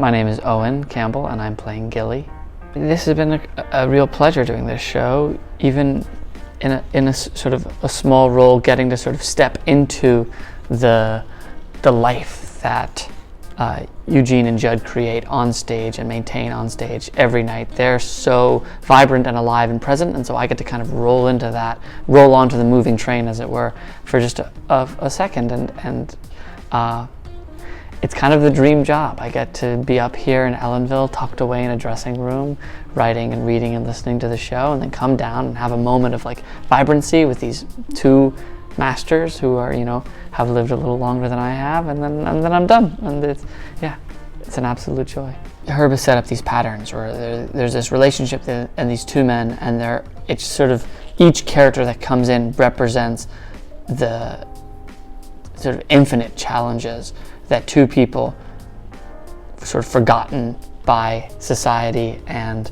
My name is Owen Campbell and I'm playing Gilley. This has been a real pleasure doing this show, even in a sort of a small role, getting to sort of step into the life that Eugene and Judd create on stage and maintain on stage every night. They're so vibrant and alive and present, and so I get to kind of roll into that, roll onto the moving train, as it were, for just a second, and it's kind of the dream job. I get to be up here in Ellenville, tucked away in a dressing room, writing and reading and listening to the show, and then come down and have a moment of like vibrancy with these two masters who are, have lived a little longer than I have, and then I'm done. And it's an absolute joy. Herb has set up these patterns where there's this relationship and these two men, and it's sort of each character that comes in represents the sort of infinite challenges that two people sort of forgotten by society and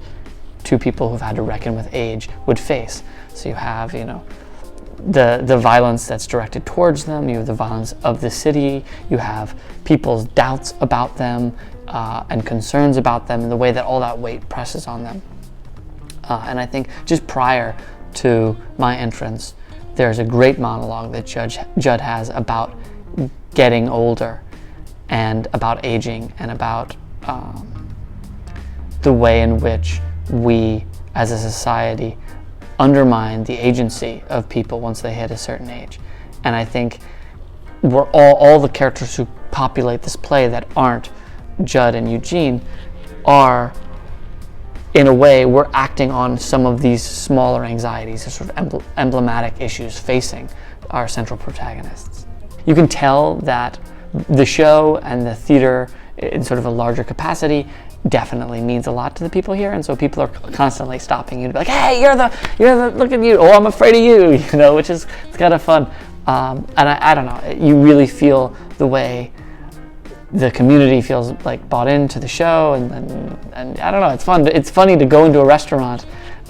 two people who've had to reckon with age would face. So you have, the violence that's directed towards them, you have the violence of the city, you have people's doubts about them and concerns about them, and the way that all that weight presses on them. And I think just prior to my entrance, there's a great monologue that Judd has about getting older and about aging and about the way in which we as a society undermine the agency of people once they hit a certain age. And I think we're all the characters who populate this play that aren't Judd and Eugene are, in a way, we're acting on some of these smaller anxieties, or sort of emblematic issues facing our central protagonists. You can tell that the show and the theater in sort of a larger capacity definitely means a lot to the people here, and so people are constantly stopping you to be like, hey, you're the look at you, oh, I'm afraid of you, which is, it's kind of fun. And I don't know, you really feel the way the community feels like bought into the show, and I don't know, it's fun. It's funny to go into a restaurant,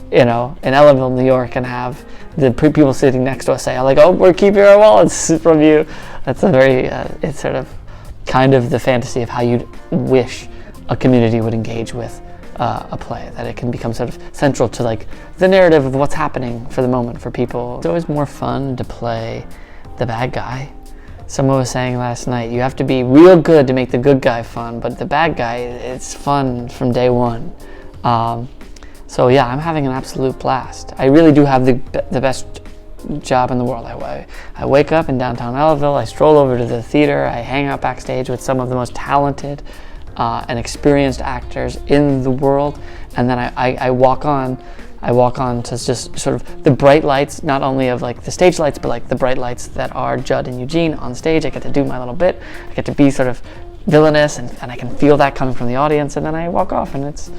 in Ellenville, New York, and have the people sitting next to us say, like, oh, we're keeping our wallets from you. That's a very, it's sort of kind of the fantasy of how you'd wish a community would engage with a play, that it can become sort of central to like the narrative of what's happening for the moment for people. It's always more fun to play the bad guy. Someone was saying last night, you have to be real good to make the good guy fun, but the bad guy, it's fun from day one. So yeah, I'm having an absolute blast. I really do have the best job in the world. I wake up in downtown Ellenville, I stroll over to the theater, I hang out backstage with some of the most talented and experienced actors in the world, and then I walk on to just sort of the bright lights, not only of like the stage lights, but like the bright lights that are Judd and Eugene on stage. I get to do my little bit, I get to be sort of villainous, and I can feel that coming from the audience, and then I walk off, and it's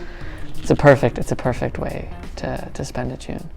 a perfect way to spend a June.